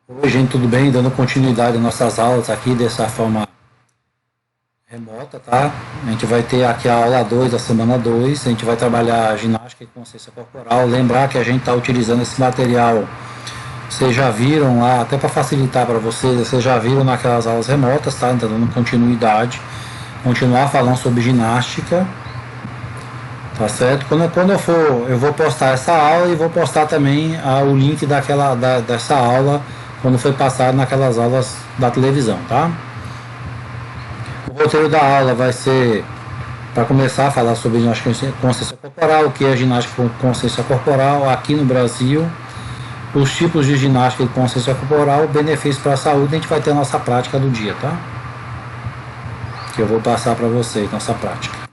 Oi, gente, tudo bem? Dando continuidade às nossas aulas aqui dessa forma remota, tá? A gente vai ter aqui a aula 2 da semana 2. A gente vai trabalhar ginástica e consciência corporal. Lembrar que a gente está utilizando esse material, vocês já viram lá, até para facilitar para vocês já viram naquelas aulas remotas, tá? Então, dando continuidade, continuar falando sobre ginástica, tá certo? Quando eu vou postar essa aula e vou postar também o link dessa aula quando foi passado naquelas aulas da televisão, tá? O roteiro da aula vai ser, para começar a falar sobre ginástica com consciência corporal, o que é ginástica com consciência corporal aqui no Brasil, os tipos de ginástica e consciência corporal, benefícios para a saúde. A gente vai ter a nossa prática do dia, tá? Que eu vou passar para vocês, nossa prática.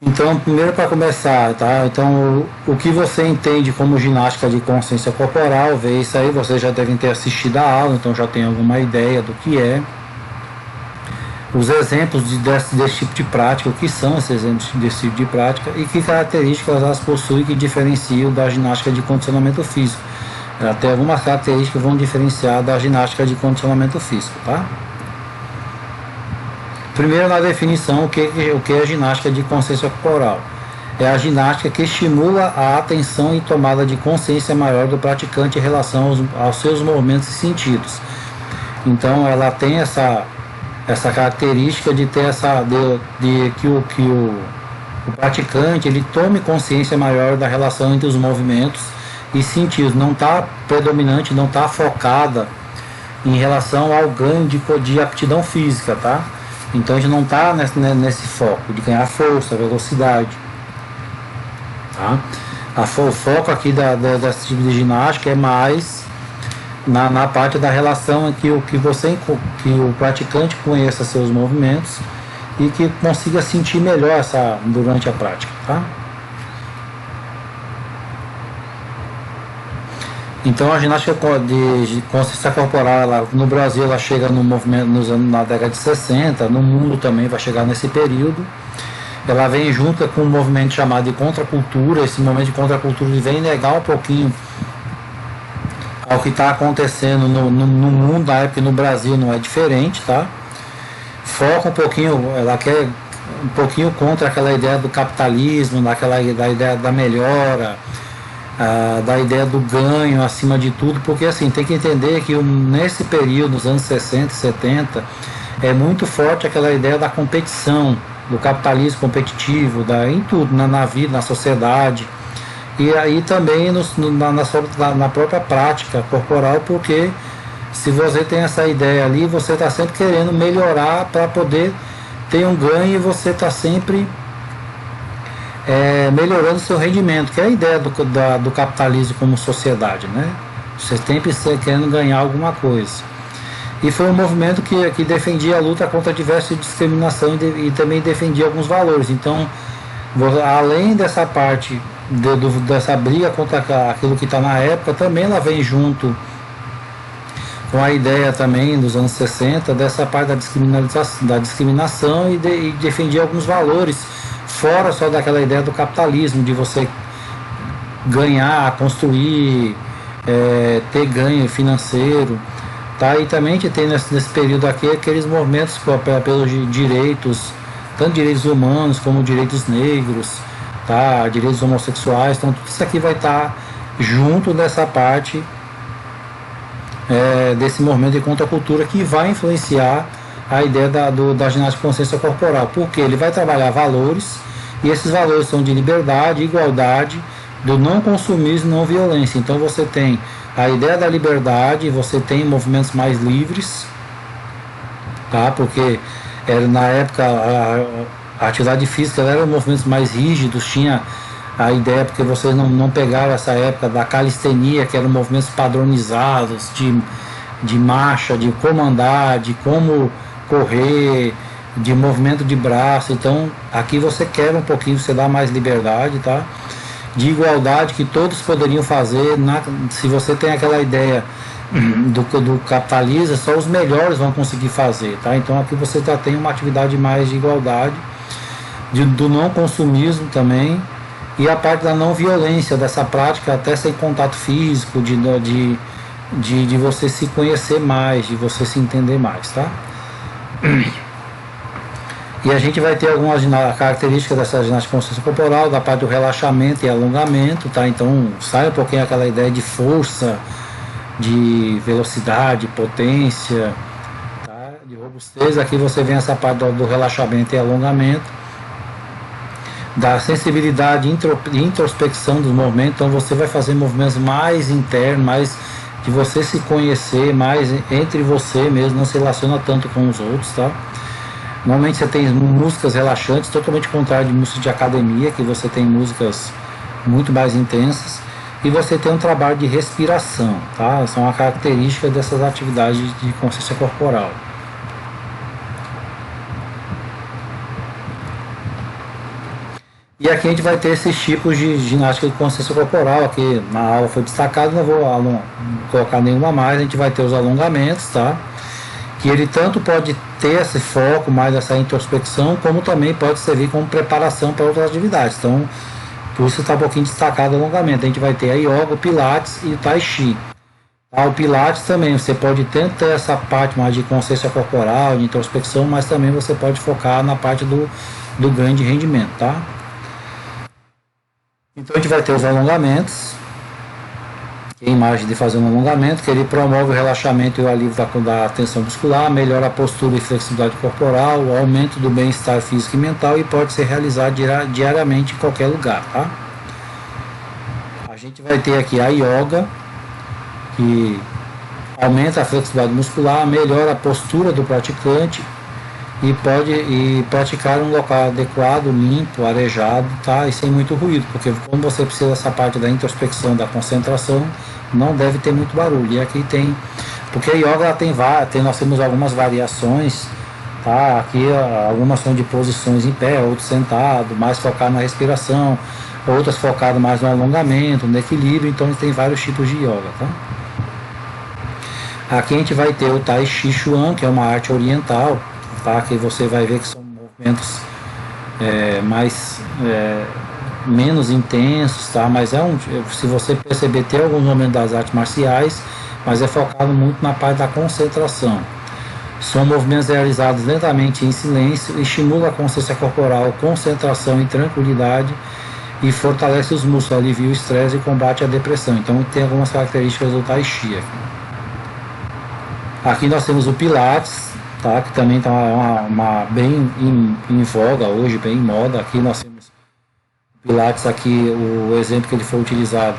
Então, primeiro para começar, tá? Então, o que você entende como ginástica de consciência corporal, vê isso aí, vocês já devem ter assistido a aula, então já tem alguma ideia do que é. Os exemplos desse tipo de prática, o que são esses exemplos desse tipo de prática e que características elas possuem que diferenciam da ginástica de condicionamento físico. Ela tem algumas características que vão diferenciar da ginástica de condicionamento físico, tá? Primeiro, na definição, o que é ginástica de consciência corporal? É a ginástica que estimula a atenção e tomada de consciência maior do praticante em relação aos seus movimentos e sentidos. Então, ela tem essa característica de ter que o praticante ele tome consciência maior da relação entre os movimentos e sentidos. Não está predominante, não está focada em relação ao ganho de aptidão física, tá? Então a gente não está nesse foco de ganhar força, velocidade. Tá? O foco aqui desse tipo de ginástica é mais na parte da relação em que o praticante conheça seus movimentos e que consiga sentir melhor durante a prática. Tá? Então a ginástica de consciência corporal, no Brasil ela chega no movimento na década de 60, no mundo também vai chegar nesse período. Ela vem junto com um movimento chamado de contracultura. Esse movimento de contracultura vem negar um pouquinho ao que está acontecendo no mundo da época, e no Brasil não é diferente, tá? Foca um pouquinho, ela quer um pouquinho contra aquela ideia do capitalismo, da ideia da melhora, da ideia do ganho acima de tudo, porque assim, tem que entender que nesse período, nos anos 60 e 70, é muito forte aquela ideia da competição, do capitalismo competitivo, em tudo, na vida, na sociedade, e aí também na própria prática corporal, porque se você tem essa ideia ali, você está sempre querendo melhorar para poder ter um ganho e você está sempre melhorando o seu rendimento, que é a ideia do capitalismo como sociedade, né? Você sempre querendo ganhar alguma coisa. E foi um movimento que defendia a luta contra diversas discriminação e também defendia alguns valores. Então, além dessa parte dessa briga contra aquilo que está na época, também ela vem junto com a ideia também dos anos 60 dessa parte da discriminação e defendia alguns valores fora só daquela ideia do capitalismo, de você ganhar, construir, ter ganho financeiro, tá? E também a gente tem nesse período aqui aqueles movimentos pelos direitos, tanto direitos humanos como direitos negros, tá? Direitos homossexuais, então tudo isso aqui vai estar junto dessa parte desse movimento de contracultura que vai influenciar a ideia da ginástica de consciência corporal, porque ele vai trabalhar valores, e esses valores são de liberdade, igualdade, do não consumismo e não violência. Então você tem a ideia da liberdade, você tem movimentos mais livres, tá? Porque na época a atividade física era movimentos mais rígidos, tinha a ideia, porque vocês não pegaram essa época da calistenia, que eram movimentos padronizados, de marcha, de como andar, de como correr, de movimento de braço. Então aqui você quer um pouquinho, você dá mais liberdade, tá? De igualdade, que todos poderiam fazer. Se você tem aquela ideia do capitalismo, só os melhores vão conseguir fazer, tá? Então aqui você já tem uma atividade mais de igualdade, do não consumismo também, E a parte da não violência dessa prática, até sem contato físico, de você se conhecer mais, de você se entender mais, tá? E a gente vai ter algumas características dessa ginástica de consciência corporal, da parte do relaxamento e alongamento, tá? Então sai um pouquinho aquela ideia de força, de velocidade, potência, tá? De robustez. Aqui você vem essa parte do relaxamento e alongamento, da sensibilidade e introspecção dos movimentos. Então você vai fazer movimentos mais internos, mais de você se conhecer, mais entre você mesmo, não se relaciona tanto com os outros, tá? Normalmente você tem músicas relaxantes, totalmente contrário de músicas de academia, que você tem músicas muito mais intensas, e você tem um trabalho de respiração, tá? São uma característica dessas atividades de consciência corporal. E aqui a gente vai ter esses tipos de ginástica de consciência corporal. Aqui na aula foi destacado, não vou colocar nenhuma mais. A gente vai ter os alongamentos, tá? Que ele tanto pode ter esse foco, mais essa introspecção, como também pode servir como preparação para outras atividades. Então, por isso está um pouquinho destacado o alongamento. A gente vai ter a yoga, o pilates e o tai chi. Tá? O pilates também, você pode tanto ter essa parte mais de consciência corporal, de introspecção, mas também você pode focar na parte do ganho de rendimento, tá? Então a gente vai ter os alongamentos, a imagem de fazer um alongamento, que ele promove o relaxamento e o alívio da tensão muscular, melhora a postura e flexibilidade corporal, o aumento do bem-estar físico e mental, e pode ser realizado diariamente em qualquer lugar, tá? A gente vai ter aqui a yoga, que aumenta a flexibilidade muscular, melhora a postura do praticante e praticar um local adequado, limpo, arejado, tá? E sem muito ruído, porque como você precisa dessa parte da introspecção, da concentração, não deve ter muito barulho. E aqui tem, porque a yoga nós temos algumas variações, tá? Aqui algumas são de posições em pé, outras sentado, mais focado na respiração, outras focado mais no alongamento, no equilíbrio. Então tem vários tipos de yoga, tá? Aqui a gente vai ter o Tai Chi Chuan, que é uma arte oriental, tá? Que você vai ver que são movimentos menos intensos, tá? Mas se você perceber, tem alguns momentos das artes marciais, mas é focado muito na parte da concentração. São movimentos realizados lentamente em silêncio, estimula a consciência corporal, concentração e tranquilidade, e fortalece os músculos, alivia o estresse e combate a depressão. Então tem algumas características do Tai Chi aqui. Aqui nós temos o Pilates, tá? Que também está bem em voga hoje, bem em moda. Aqui nós temos o Pilates, aqui o exemplo que ele foi utilizado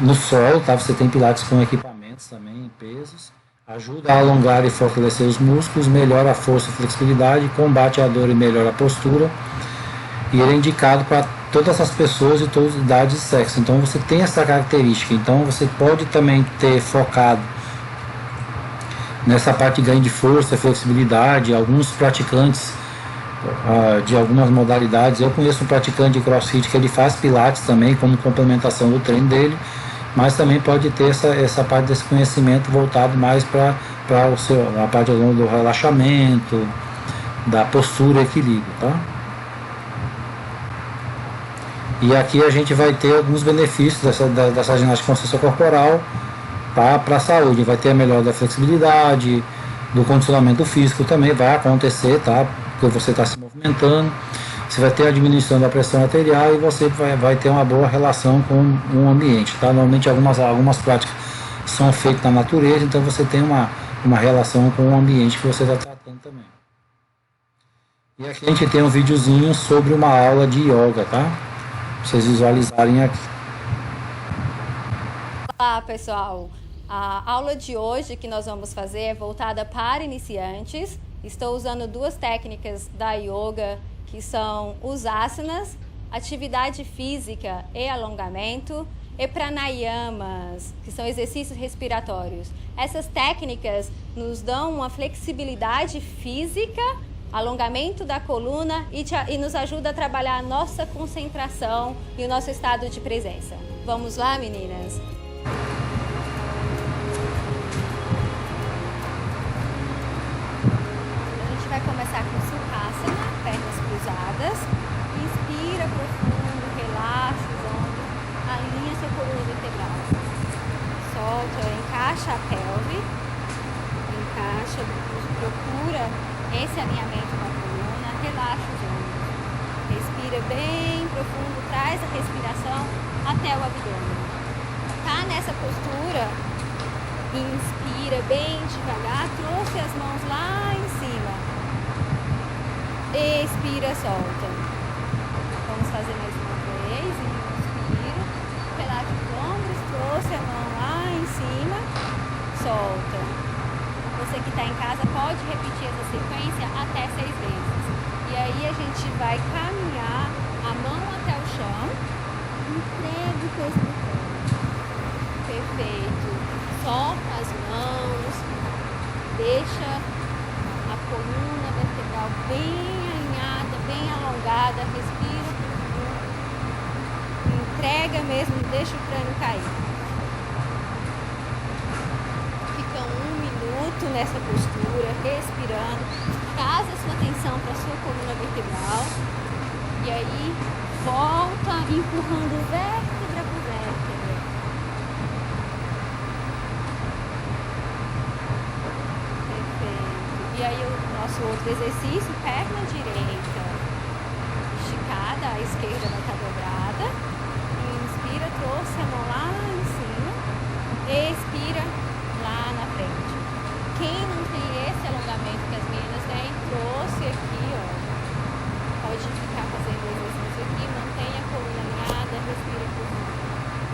no solo, tá? Você tem Pilates com equipamentos também, pesos, ajuda a alongar e fortalecer os músculos, melhora a força e flexibilidade, combate a dor e melhora a postura, e ele é indicado para todas as pessoas de todas as idades e sexos. Então você tem essa característica. Então você pode também ter focado nessa parte de ganho de força, flexibilidade. Alguns praticantes de algumas modalidades, eu conheço um praticante de CrossFit que ele faz Pilates também como complementação do treino dele, mas também pode ter essa parte desse conhecimento voltado mais para a parte do relaxamento, da postura e equilíbrio, tá? E aqui a gente vai ter alguns benefícios dessa ginástica de consciência corporal, tá, para a saúde. Vai ter a melhora da flexibilidade, do condicionamento físico também vai acontecer, tá? Porque você está se movimentando. Você vai ter a diminuição da pressão arterial e você vai ter uma boa relação com o ambiente, tá? Normalmente algumas práticas são feitas na natureza, então você tem uma relação com o ambiente que você está tratando também. E aqui a gente tem um videozinho sobre uma aula de yoga, tá? Pra vocês visualizarem aqui. Olá pessoal, a aula de hoje que nós vamos fazer é voltada para iniciantes. Estou usando duas técnicas da yoga, que são os asanas, atividade física e alongamento, e pranayamas, que são exercícios respiratórios. Essas técnicas nos dão uma flexibilidade física, alongamento da coluna e nos ajuda a trabalhar a nossa concentração e o nosso estado de presença. Vamos lá, meninas? A gente vai começar com Sukhasana, pernas cruzadas. encaixa a pelve, encaixa, procura esse alinhamento da coluna, relaxa os ombros. Respira bem profundo, traz a respiração até o abdômen. Tá nessa postura, inspira bem devagar, trouxe as mãos lá em cima. Expira, solta. Vamos fazer mais uma vez. Inspira, relaxa os ombros, trouxe a mão lá em cima, solta. Você que está em casa pode repetir essa sequência até 6 vezes. E aí a gente vai caminhar a mão até o chão, entrega o peso do corpo. Perfeito. Solta as mãos, deixa a coluna vertebral bem alinhada, bem alongada, respira profundo. Entrega mesmo, deixa o crânio cair. Fica 1 minuto nessa postura, respirando. Traz a sua atenção para a sua coluna vertebral. E aí, volta empurrando vértebra por vértebra. Perfeito. E aí, o nosso outro exercício, perna direita esticada, a esquerda vai estar dobrada. Inspira, trouxe a mão lá em cima. Expira, lá na frente. Quem não tem esse alongamento que as meninas têm, trouxe aqui, ó. Pode ficar fazendo o exercício aqui, mantenha a coluna alinhada, respira profundo.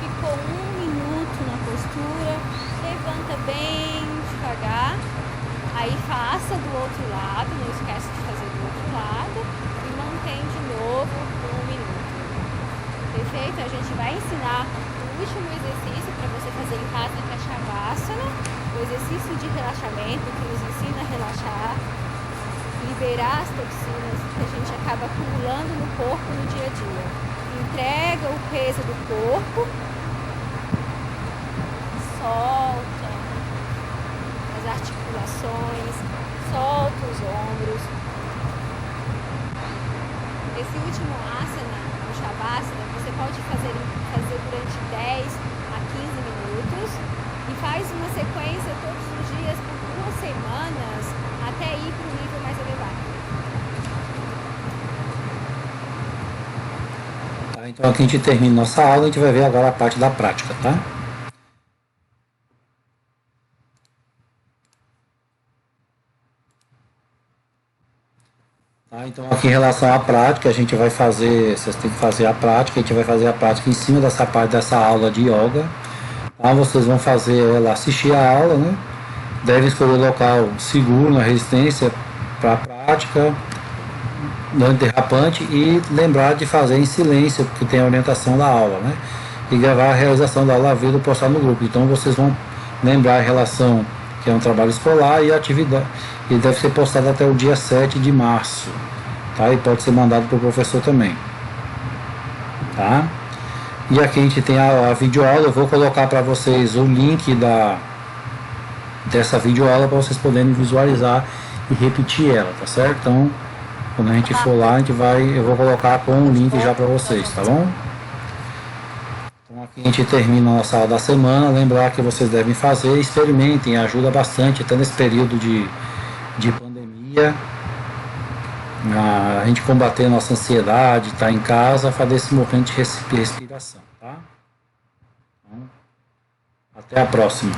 Ficou 1 minuto na postura, levanta bem devagar, aí faça do outro lado, não esquece de fazer do outro lado e mantém de novo 1 minuto. Perfeito? A gente vai ensinar o último exercício para você fazer em casa, que é a Shavasana, o exercício de relaxamento que nos ensina a relaxar, liberar as toxinas que a gente acaba acumulando no corpo no dia a dia. Entrega o peso do corpo, solta as articulações, solta os ombros. Esse último asana, o Shavasana, você pode fazer durante 10 a 15 minutos e faz uma sequência todos os dias por 2 semanas até ir para um nível mais elevado. Tá, então aqui a gente termina nossa aula, a gente vai ver agora a parte da prática, tá? Tá, então aqui em relação à prática, a gente vai fazer, vocês têm que fazer a prática, a gente vai fazer a prática em cima dessa parte dessa aula de yoga. Tá, vocês vão fazer ela, assistir a aula, né? Deve escolher o local seguro na resistência para a prática, não derrapante, e lembrar de fazer em silêncio, porque tem a orientação da aula, né? E gravar a realização da aula e postar no grupo. Então vocês vão lembrar a relação, que é um trabalho escolar, e a atividade, e deve ser postado até o dia 7 de março, tá? E pode ser mandado para o professor também, tá? E aqui a gente tem a videoaula, eu vou colocar para vocês o link dessa videoaula para vocês poderem visualizar e repetir ela, tá certo? Então, quando a gente for lá, eu vou colocar com o link já para vocês, tá bom? Então aqui a gente termina a nossa aula da semana. Lembrar que vocês devem fazer, experimentem, ajuda bastante, até nesse período de pandemia, a gente combater a nossa ansiedade, estar em casa, fazer esse movimento de respiração, tá? Então, até a próxima.